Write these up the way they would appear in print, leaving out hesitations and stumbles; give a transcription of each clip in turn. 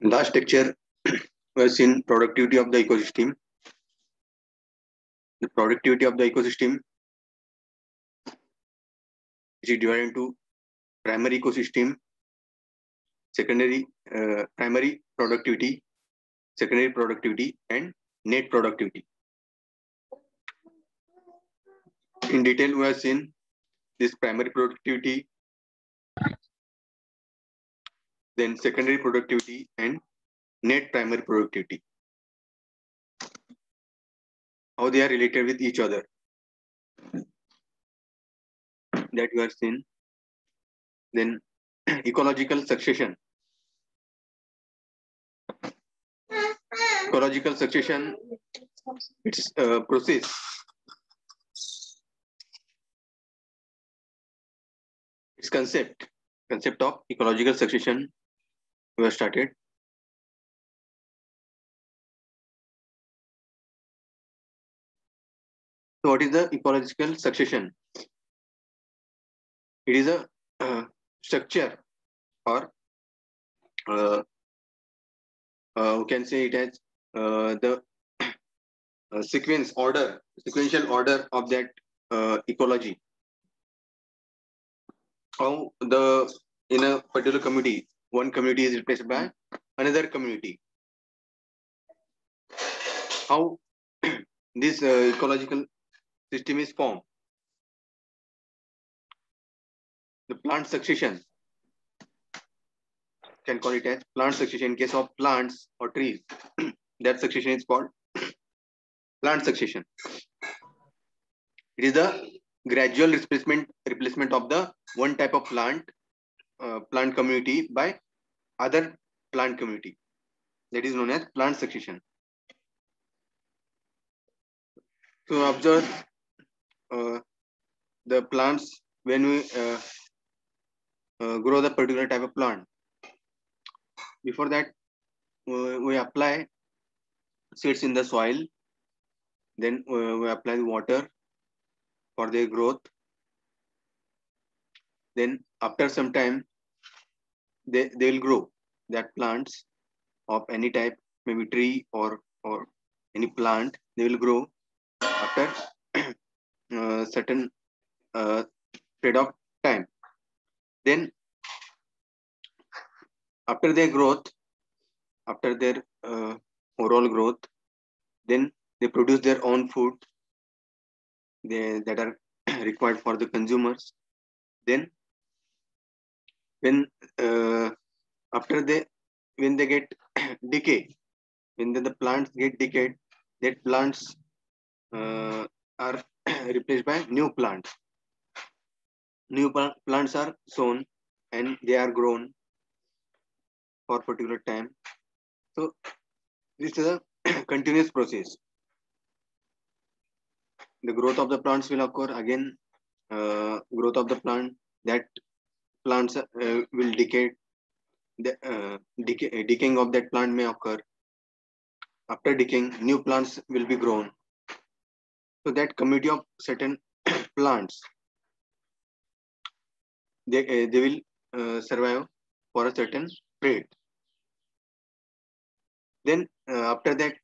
Last lecture was in productivity of the ecosystem. The productivity of the ecosystem is divided into primary ecosystem, primary productivity, secondary productivity, and net productivity. In detail, we have seen this primary productivity, then secondary productivity, and net primary productivity. How they are related with each other. That we have seen. Then ecological succession. Ecological succession, it's a process. Its concept of ecological succession we have started. So what is the ecological succession? It is a structure, or we can say it as the sequential order of that ecology. How in a particular community, one community is replaced by another community. How this ecological system is formed. The plant succession, can call it as plant succession. In case of plants or trees, that succession is called plant succession. It is the gradual replacement of the one type of plant community by other plant community. That is known as plant succession. So observe the plants when we grow the particular type of plant. Before that, we apply seeds in the soil. Then we apply the water for their growth. Then after some time, they will grow. That plants of any type, maybe tree or any plant, they will grow after certain period of time. Then after their growth, after their overall growth, then they produce their own food that are required for the consumers. Then when when they get decay, when the plants get decayed, that plants are replaced by new plants. New plants are sown and they are grown for a particular time. So this is a continuous process. The growth of the plants will occur again. Growth of the plant, that plants will decay. The decaying of that plant may occur. After decaying, new plants will be grown. So that community of certain plants, they will survive for a certain period. Then after that,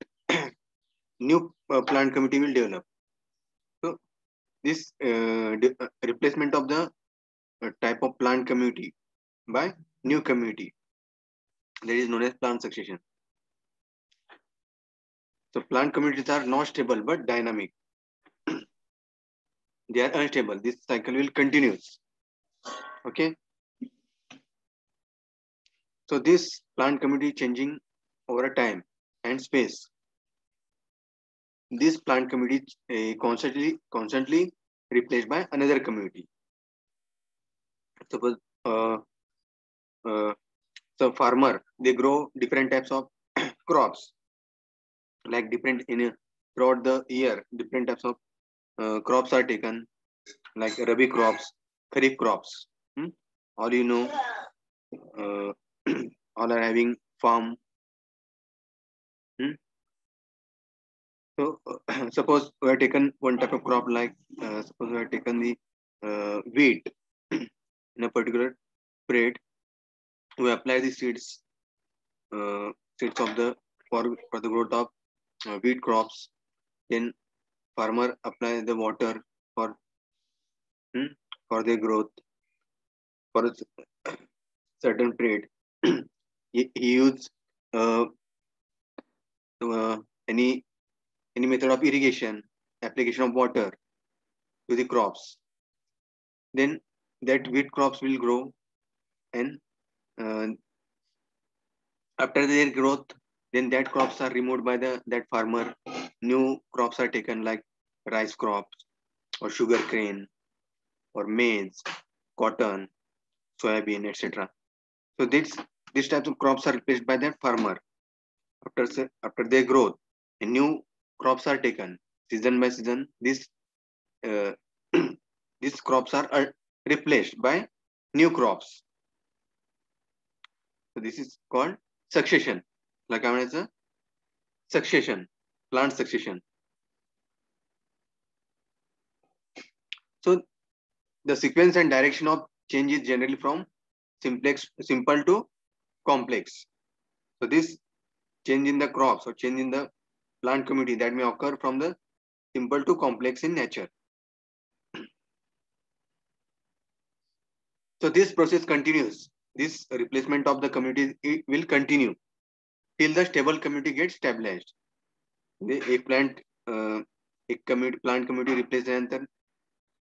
new plant community will develop. So this replacement of the type of plant community by new community, that is known as plant succession. So plant communities are not stable but dynamic. They are unstable. This cycle will continue. Okay. So this plant community changing over a time and space. This plant community constantly replaced by another community. Suppose so farmer, they grow different types of crops, like different throughout the year, different types of crops are taken, like rabi crops, kharif crops. All you know, all are having farm. So suppose we have taken one type of crop, like suppose we have taken the wheat in a particular period. We apply the seeds seeds of the for the growth of wheat crops. Then farmer apply the water for for their growth for a certain period. He use uh, uh, any method of irrigation, application of water to the crops. Then that wheat crops will grow, and uh, after their growth, then that crops are removed by the that farmer. New crops are taken like rice crops or sugar cane or maize, cotton, soybean, etc. So these types of crops are replaced by that farmer after their growth, and new crops are taken season by season. Uh, these crops are replaced by new crops. So this is called succession. Like I mean, succession, plant succession. So the sequence and direction of change is generally from simple to complex. So this change in the crops or change in the plant community that may occur from the simple to complex in nature. So this process continues. This replacement of the community it will continue till the stable community gets stabilized. एक plant एक community plant community replace त्यानंतर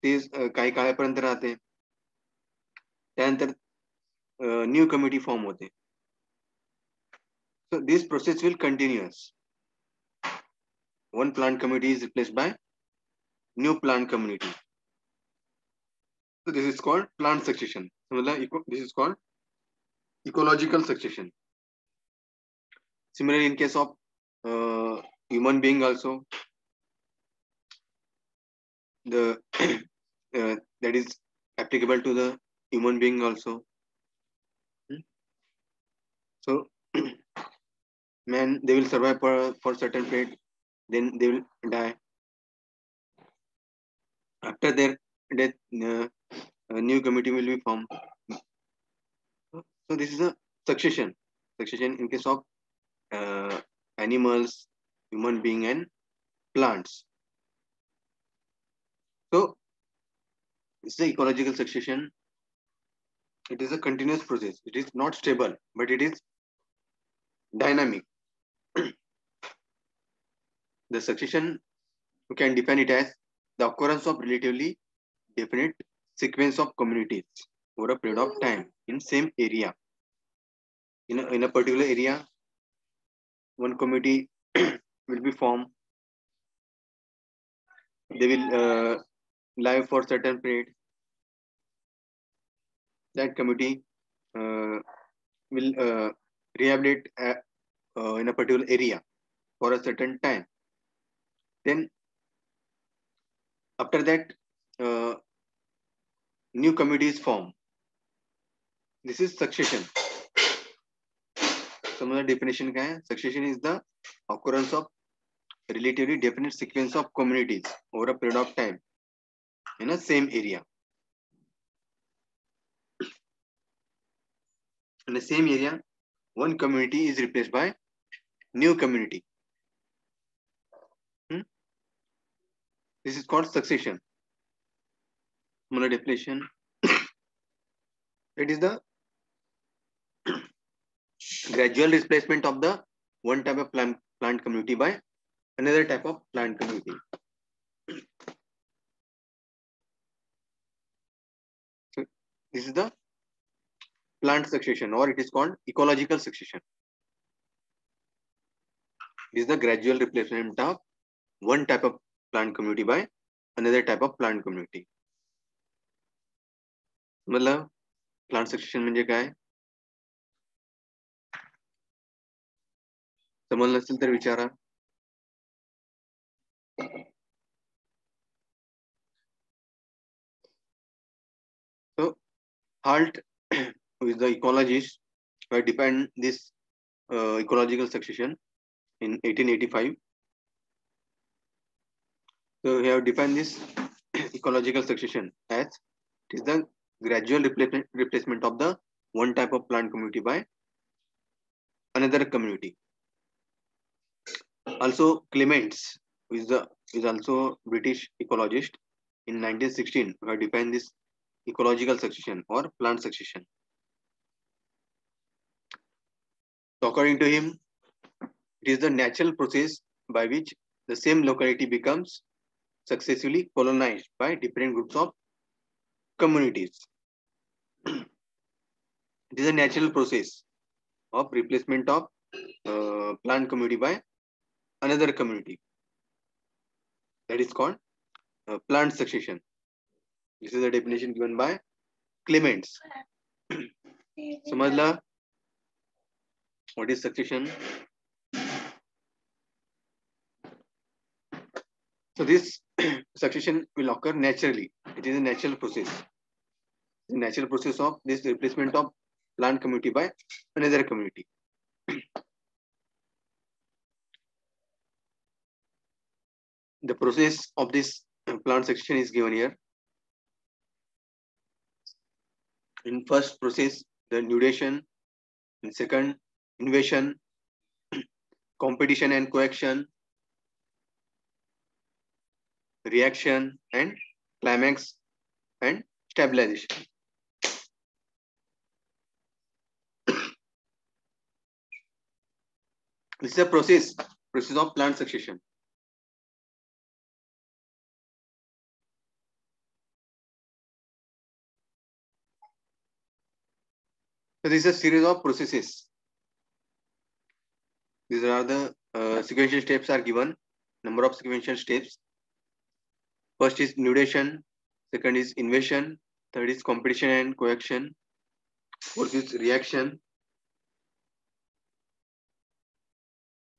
ते काही काळापर्यंत राहते. त्यानंतर new community form होते. So this process will continuous. One plant community is replaced by new plant community. So this is called plant succession. This is called ecological succession. Similarly, in case of human being also, the that is applicable to the human being also. So man, they will survive for certain period, then they will die. After their death, a new community will be formed. So this is a succession. Succession in case of animals, human being, and plants. So it's the ecological succession. It is a continuous process. It is not stable, but it is dynamic. The succession, you can define it as the occurrence of relatively definite sequence of communities over a period of time in same area. In a particular area, one community will be formed. They will live for certain period. That community will rehabilitate in a particular area for a certain time. Then after that, new community is formed. This is succession. Some of the definition क्या है? Succession is the occurrence of relatively definite sequence of communities over a period of time in a same area. In the same area, one community is replaced by new community. This is called succession. Similar definition. It is the gradual displacement of the one type of plant community by another type of plant community. So this is the plant succession, or it is called ecological succession. This is the gradual replacement of one type of plant community by another type of plant community. मतलब plant succession म्हणजे काय? समजलं नसेल तर विचारा. So Halt, who is the ecologist, who had defined this ecological succession in 1885. So he have defined this ecological succession as it is the gradual replacement of the one type of plant community by another community. Also, Clements is also British ecologist in 1916 who had defined this ecological succession or plant succession. So according to him, it is the natural process by which the same locality becomes successively colonized by different groups of communities. It is a natural process of replacement of plant community by another community. That is called plant succession. This is the definition given by Clements. समझला what is succession? So this succession will occur naturally. It is a natural process. The natural process of this replacement of plant community by another community. The process of this plant succession is given here. In first process, the nudation. In second, invasion, competition and coaction, reaction, and climax and stabilization. This is a process of plant succession. So this is a series of processes. These are the sequential steps are given. Number of sequential steps. First is nudation. Second is invasion. Third is competition and coaction. Fourth is reaction.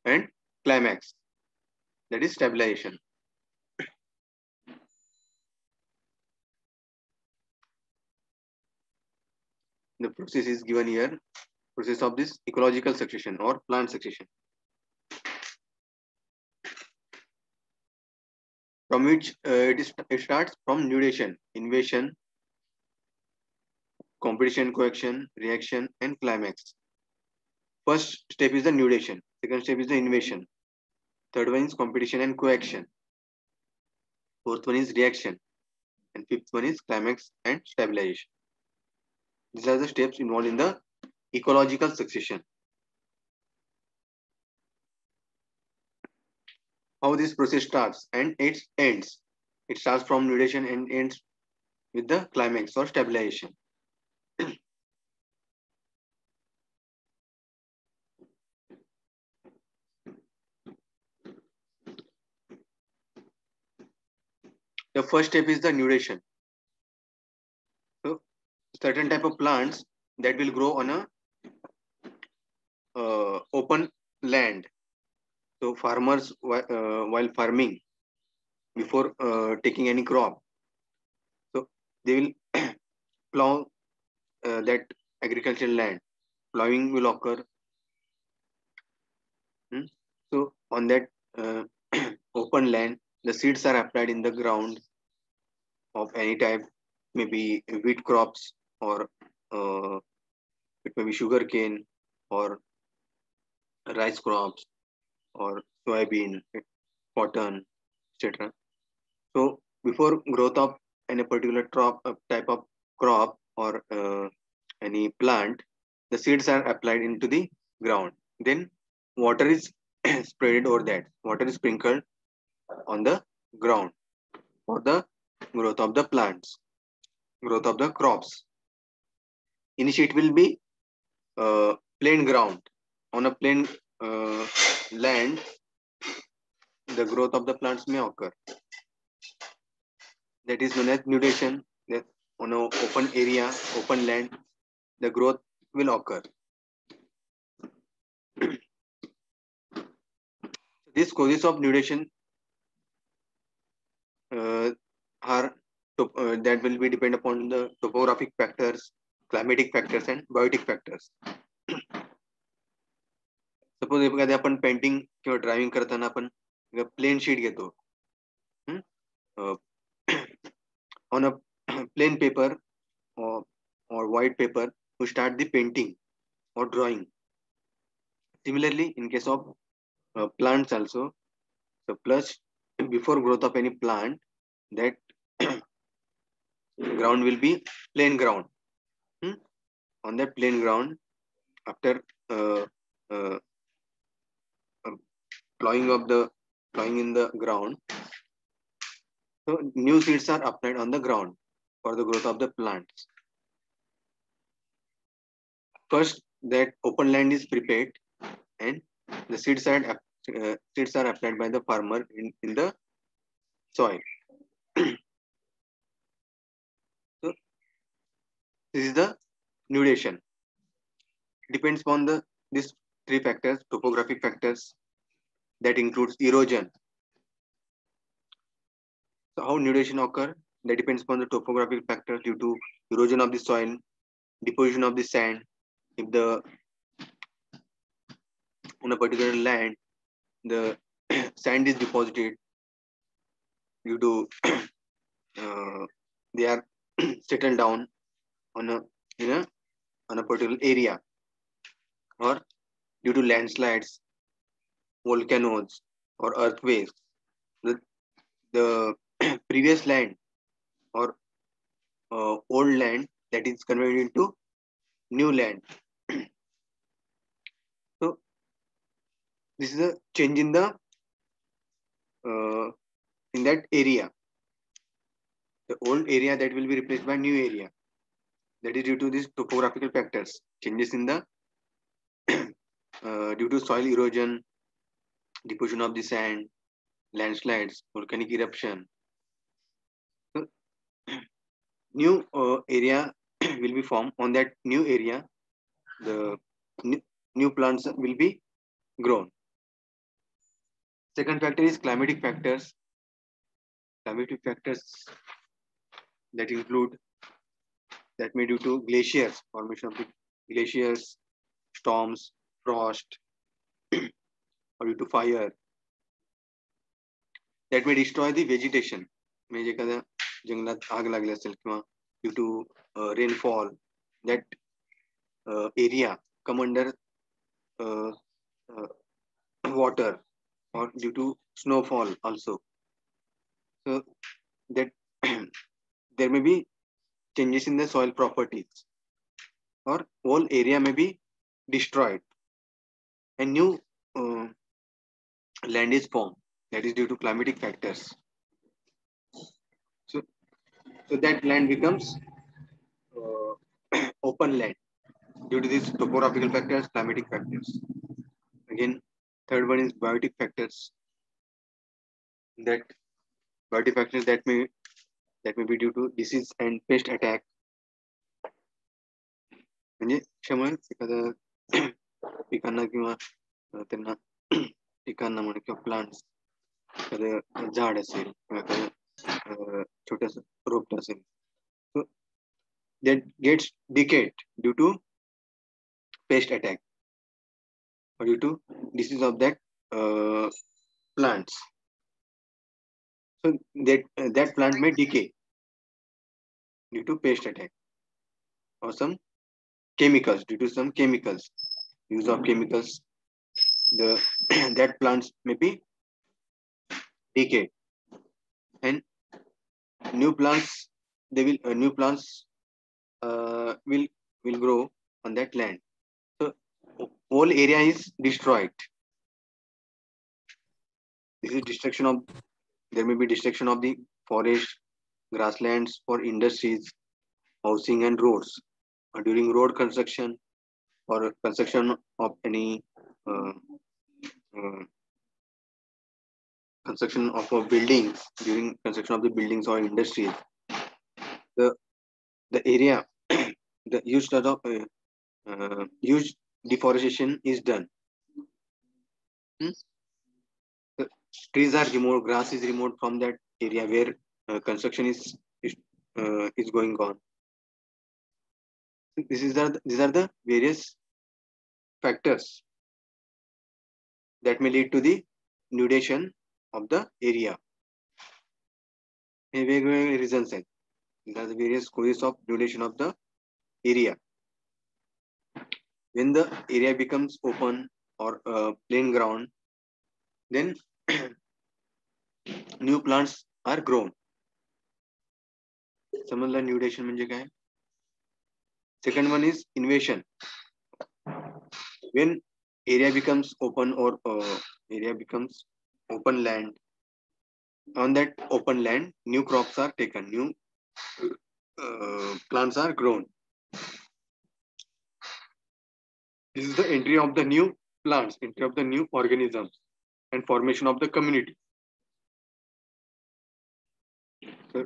And climax. That is stabilization. The process is given here. Process of this ecological succession or plant succession. From which it starts from nudation, invasion, competition, coaction, reaction, and climax. First step is the nudation. Second step is the invasion. Third one is competition and coaction. Fourth one is reaction. And fifth one is climax and stabilization. These are the steps involved in the ecological succession. How this process starts and it ends. It starts from nudation and ends with the climax or stabilization. The first step is the nudation. So certain type of plants that will grow on a open land. So farmers while farming before taking any crop, so they will plow that agricultural land. Plowing will occur. So on that open land, the seeds are applied in the ground of any type, maybe wheat crops or it may be sugar cane or rice crops or soybean, cotton, etc. So before growth of any particular type of crop or any plant, the seeds are applied into the ground. Then water is spread over that. Water is sprinkled on the ground for the growth of the plants, growth of the crops. Initially, it will be plain ground. On a plain land, the growth of the plants may occur. That is known as nudation. That on an open area, open land, the growth will occur. These causes of nudation are that will be depend upon the topographic factors, climatic factors, and biotic factors. Suppose एखाद्या आपण painting किंवा driving करताना आपण plane sheet घेतो on a plain paper or white paper to start the painting or drawing. Similarly, in case of plants also, so plus before growth of any plant, that ground will be plain ground. Hmm? On that plain ground, after uh, uh, uh, plowing in the ground, so new seeds are applied on the ground for the growth of the plants. First, that open land is prepared, and the seeds are applied by the farmer in the soil. So this is the nudation. Depends upon the these three factors, topographic factors, that includes erosion. So how nudation occur? That depends upon the topographic factors due to erosion of the soil, deposition of the sand. If the on a particular land the sand is deposited due to they are settled down on a in a on a particular area, or due to landslides, volcanoes, or earthquakes, the previous land or old land that is converted into new land. So this is a change in that area. The old area that will be replaced by new area. That is due to these topographical factors, changes in the due to soil erosion, deposition of the sand, landslides, volcanic eruption. So, new area will be formed. On that new area, the new plants will be grown. Second factor is climatic factors. Climatic factors that include that may due to glaciers, formation of the glaciers, storms, frost, or due to fire, that may destroy the vegetation. म्हणजे एखाद्या जंगलात आग लागली असेल किंवा due to rainfall, that area come under water, or due to snowfall also. So that there may be changes in the soil properties, or whole area may be destroyed and new land is formed. That is due to climatic factors. So, so that land becomes open land due to these topographical factors, climatic factors. Again, third one is biotic factors. That biotic factors that may be due to disease and pest attack. म्हणजे क्षमण एखाद्या पिकांना किंवा त्यांना पिकांना म्हणा किंवा plants एखादं झाड असेल किंवा एखादं छोटस रोपट असेल, so that gets decayed due to pest attack or due to disease of that plants. So that plant may decay due to pest attack or some chemicals, due to some chemicals, use of chemicals, the that plants may be decayed, and new plants will grow on that land. So whole area is destroyed. This is destruction of, there may be destruction of the forest, grasslands for industries, housing and roads, or during road construction or construction of any construction of buildings, during construction of the buildings or industries, the area the huge deforestation is done. The trees are removed, grass is removed from that area where construction is going on. These are the various factors that may lead to the nudation of the area. हे वेगवेगळे reasons आहेत. These are the various causes of nudation of the area. When the area becomes open or plain ground, then new plants are grown. समजलं न्यूडेशन म्हणजे काय? Second one is invasion. When area becomes open or area becomes open land, on that open land, new crops are taken, new plants are grown. This is the entry of the new plants, entry of the new organisms, and formation of the community. So,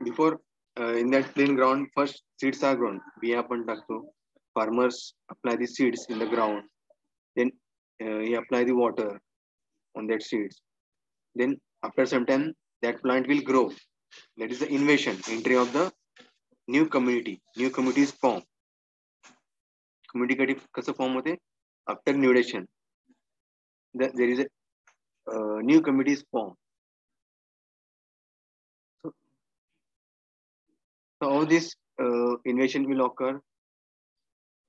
before in that plain ground, first seeds are grown. बिया आपण टाकतो. Farmers apply the seeds in the ground. Then he apply the water on that seeds. Then after some time, that plant will grow. That is the invasion, entry of the new community. New community is formed. Community कसं form होते? After nudation, there is a new community is formed. So how this invasion will occur?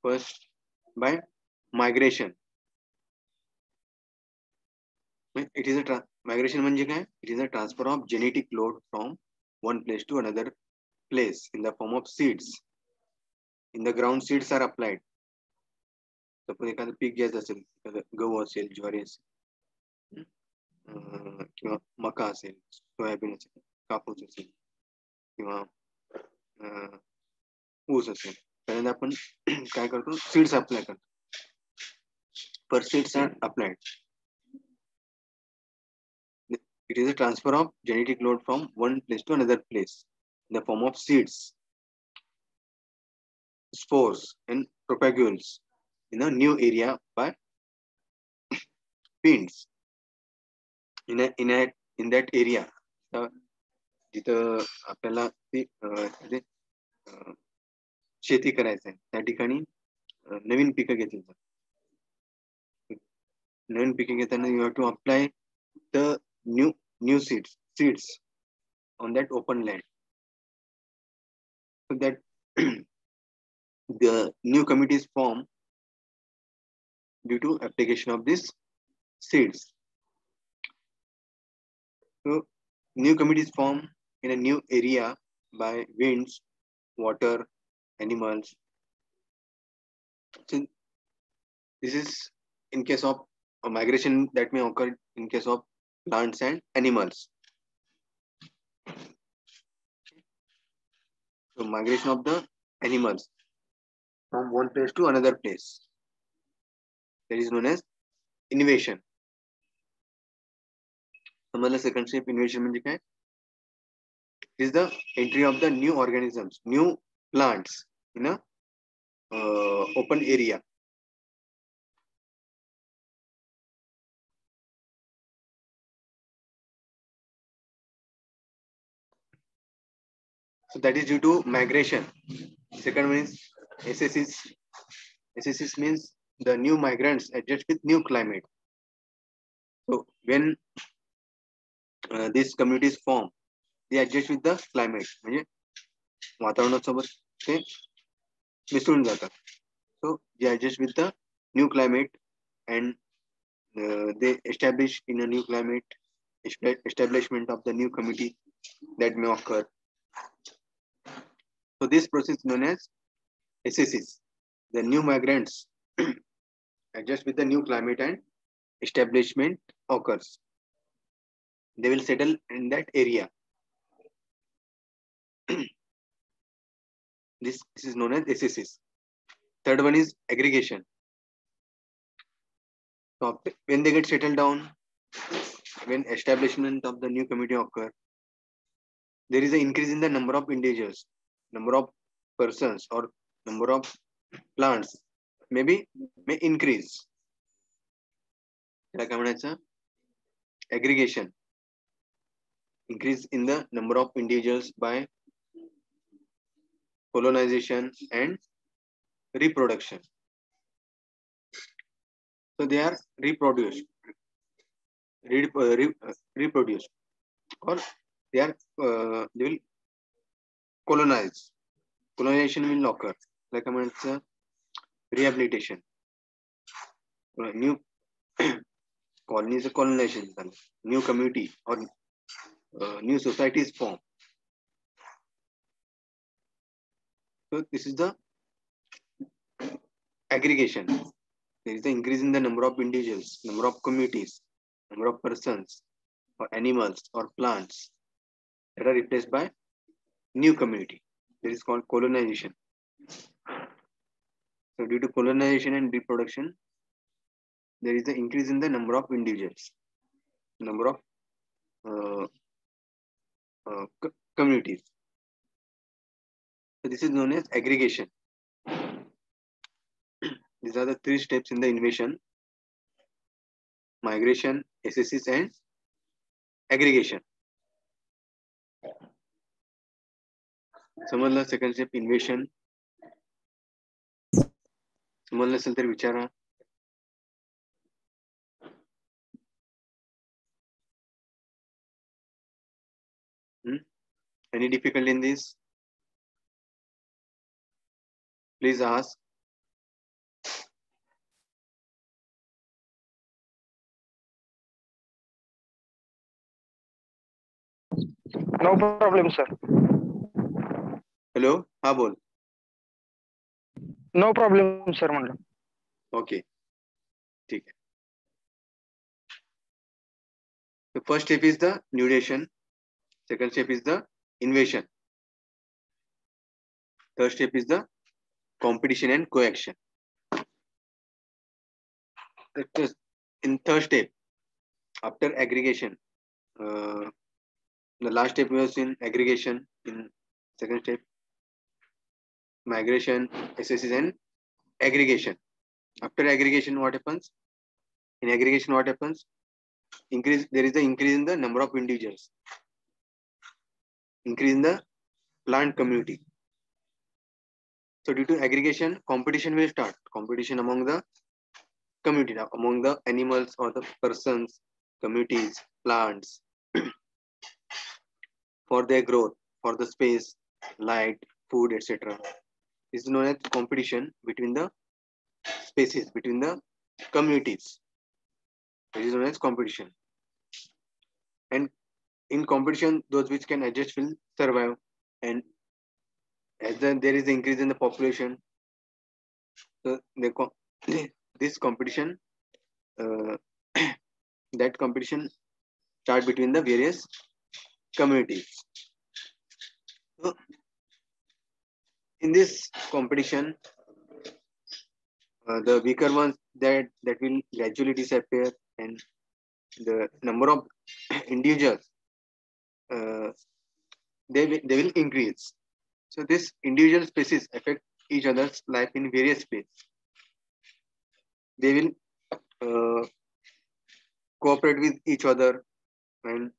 First, by migration. It is a migration म्हणजे काय? It is a transfer of genetic load from one place to another place in the form of seeds. In the ground, seeds are applied. Suppose एखादं peak घ्यायचं असेल, गहू असेल, ज्वारी असेल, किंवा मका असेल, सोयाबीन असेल, कापूस असेल, किंवा ऊस असेल, त्यानंतर आपण काय करतो? सीड्स अप्लाय करतो. First seeds are applied. It is a transfer of genetic load from one place to another place in the form of seeds, spores, and propagules in a new area by winds. In that area, जिथं आपल्याला शेती करायचं आहे, त्या ठिकाणी नवीन पिकं घेतली जातात. नवीन पिकं घेताना you have to apply the new seeds on that open land, so that the new community is formed due to application of these seeds. So new community is formed in a new area by winds, water, animals. So this is in case of a migration that may occur in case of plants and animals. So migration of the animals from one place to another place, that is known as invasion. समजलं second step invasion म्हणजे काय? Is the entry of the new organisms, new plants in a open area. So that is due to migration. Second one is SSS. SSS means the new migrants adjust with new climate. So when these communities form, they adjust with the climate. म्हणजे वातावरणासोबत ते मिसळून जातात. So they adjust with the new climate, and they establish in a new climate, establishment of the new community that may occur. So this process known as SSS. The new migrants adjust with the new climate and establishment occurs. They will settle in that area. This is known as SSS. Third one is aggregation. So when they get settled down, when establishment of the new community occur, there is an increase in the number of individuals, number of persons, or number of plants may increase. Aggregation. Increase in the number of individuals by colonization and reproduction. So they are reproduced, or they will colonize. Colonization will occur. Like I mentioned, rehabilitation. new colony is a colonization, new community or new society is formed. So this is the aggregation. There is the increase in the number of individuals, number of communities, number of persons or animals or plants that are replaced by new community. This is called colonization. So due to colonization and reproduction, there is the increase in the number of individuals, number of communities. So this is known as aggregation. These are the three steps in the invasion: migration, SSS, and aggregation. समजलं second step इन्व्हेशन? समजलं असेल तर विचारा. Any difficulty in this? Please ask. No problem, sir. Hello, हाँ बोल. No problem, sir. म्हणलं. Okay, ठीक है. The first step is the nudation. Second step is the invasion. Third step is the competition and coaction. In third step, after aggregation, the last step was in aggregation. In second step, migration, SSS, and aggregation. After aggregation, what happens? In aggregation, what happens? There is the increase in the number of individuals. Increase in the plant community. So due to aggregation, competition will start. Competition among the community, among the animals or the persons, communities, plants, for their growth, for the space, light, food, etc. This is known as competition between the species, between the communities. This is known as competition. And in competition, those which can adjust will survive. And as there is increase in the population, so this competition, that competition start between the various communities. So in this competition, the weaker ones that will gradually disappear, and the number of individuals they will increase. So this individual species affect each other's life in various ways. They will cooperate with each other, and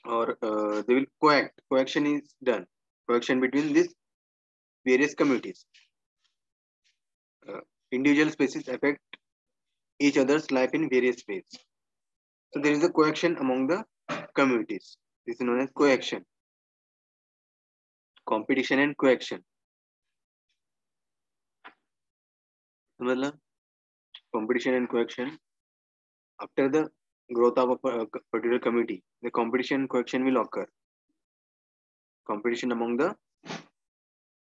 or they will coact. Coaction is done. Coaction between these various communities. Individual species affect each other's life in various ways. So there is a coaction among the communities. This is known as coaction. Competition and coaction. Competition and coaction. After the growth of a particular community, the competition and coaction will occur. Competition among the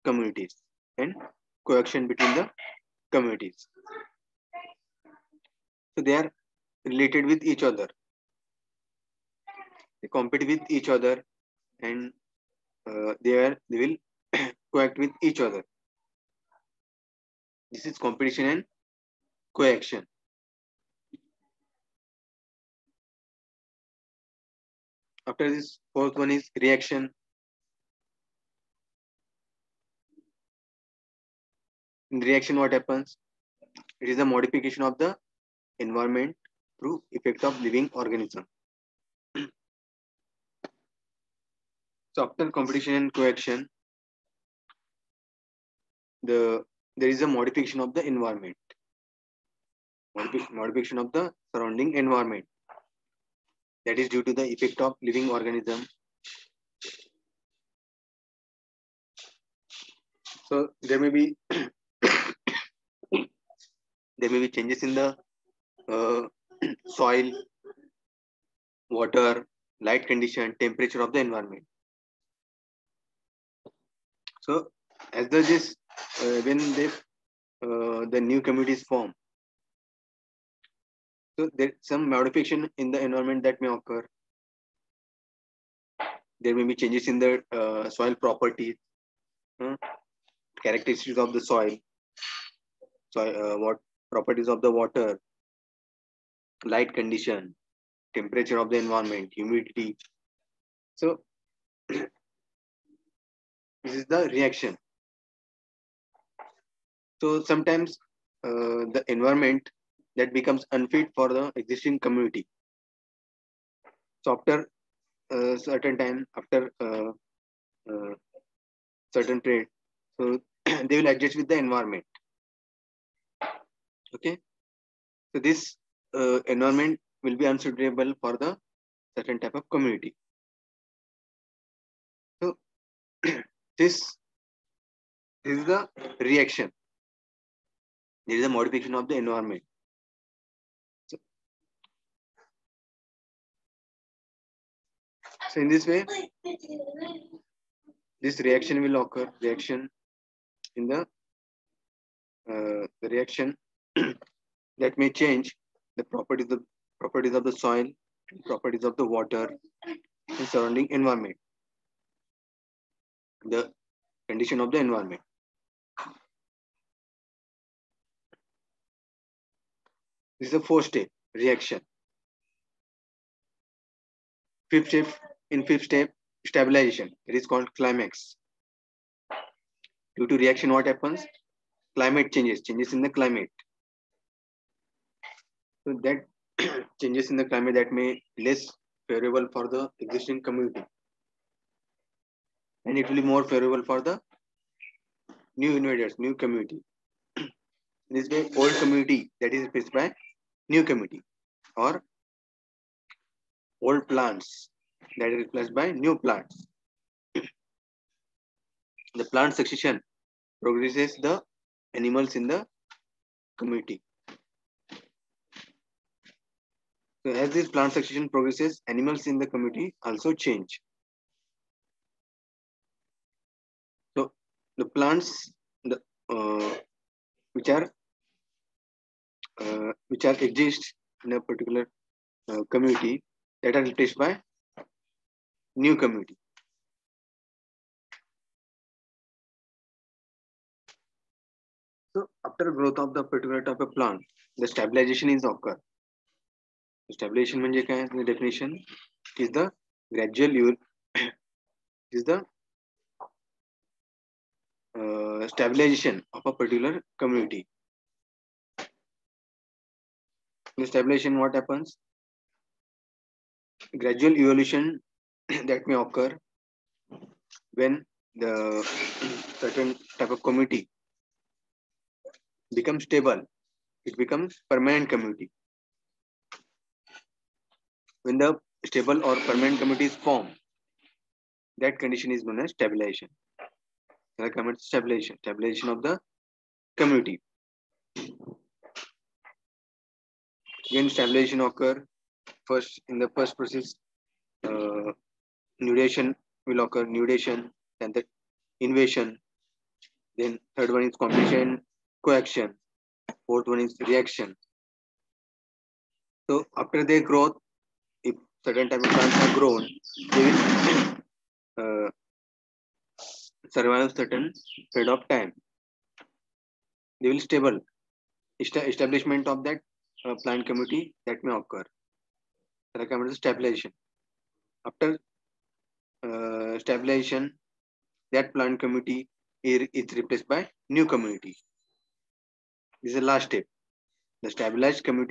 communities and coaction between the communities. So they are related with each other. They compete with each other, and they will coact with each other. This is competition and coaction. After this, fourth one is reaction. In reaction, what happens? It is a modification of the environment through effect of living organism. So after competition and coaction, there is a modification of the environment. Modification of the surrounding environment. That is due to the effect of living organism. So there may be there may be changes in the soil, water, light condition, temperature of the environment. So as this when the new community is formed, so there some modification in the environment that may occur. There may be changes in the soil properties, characteristics of the soil, what properties of the water, light condition, temperature of the environment, humidity. So this is the reaction. So sometimes the environment that becomes unfit for the existing community. So after a certain time, after certain period, so they will adjust with the environment. Okay, so this environment will be unsuitable for the certain type of community. So this is the reaction. There is a modification of the environment. So in this way, this reaction will occur. Reaction in the reaction that may change the properties of the soil, properties of the water, and surrounding environment, the condition of the environment. This is the fourth step, reaction. Fifth step, stabilization. It is called climax. Due to reaction, what happens? Climate changes in the climate. So that changes in the climate that may less favorable for the existing community, and it will be more favorable for the new invaders, new community. This way, old community that is replaced by new community, or old plants that is replaced by new plants. The plant succession progresses the animals in the community. So as this plant succession progresses, animals in the community also change. So the plants which exist in a particular community that are replaced by new community. So after growth of the particular type of plant, the stabilization is occur. Stabilization म्हणजे काय? The definition is the gradual is the stabilization of a particular community. In stabilization, what happens? Gradual evolution that may occur when the certain type of community becomes stable. It becomes permanent community. When the stable or permanent community is formed, that condition is known as stabilization. Stabilization of the community. When stabilization occur, first in the first process, nudation will occur. Nudation, then the invasion. Then third one is competition, coaction. Fourth one is reaction. So after their growth, if certain type of plants are grown, they will survive certain period of time. They will stable. Establishment of that plant community that may occur. Stabilization. After stabilization, that plant community is replaced by new community. This is the last step. The stabilized community